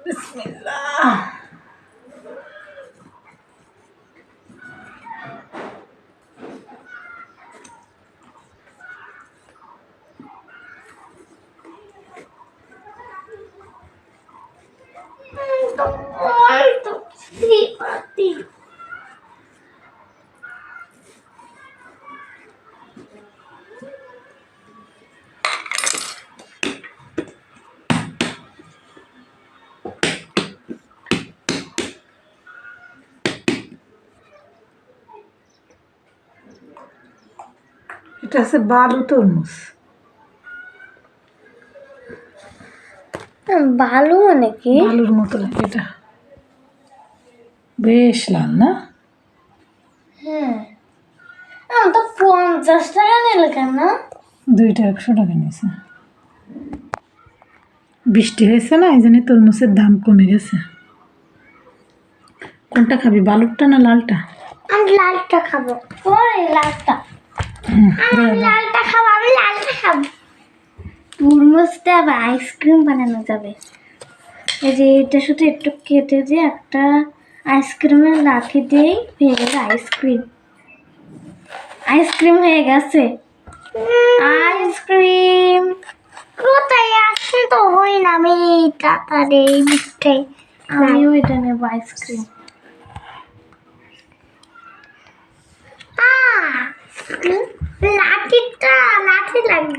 বিসমিল্লাহ। এটা আছে বালু তরমুজ। ভালো মানে কি? বালুর মতো লাগে এটা, বেশ লাল না? হ্যাঁ, তো 50 টাকা নিলে কেন? দুইটা 100 টাকা নিয়েছে। বৃষ্টি হয়েছে না, এই জন্য তরমুজের দাম কমে গেছে। কোনটা খাবি, বালুরটা না লালটা? আমি লালটা খাবো। ওই লালটা, আমি লালটা খাবো। তরমুজটা আবার আইসক্রিম বানানো যাবে। এই যে এটা শুধু একটু কেটে দিয়ে একটা আইসক্রিমের লাঠি দিয়েই হয়ে গেছে আইসক্রিম হয়ে গেছে। আইসক্রিম কোথায় আসছে তো হই না, আমি তাড়াতাড়ি মিষ্টি আমিও এটা নেবো আইসক্রিম। লাঠিটা লাঠি লাগবে।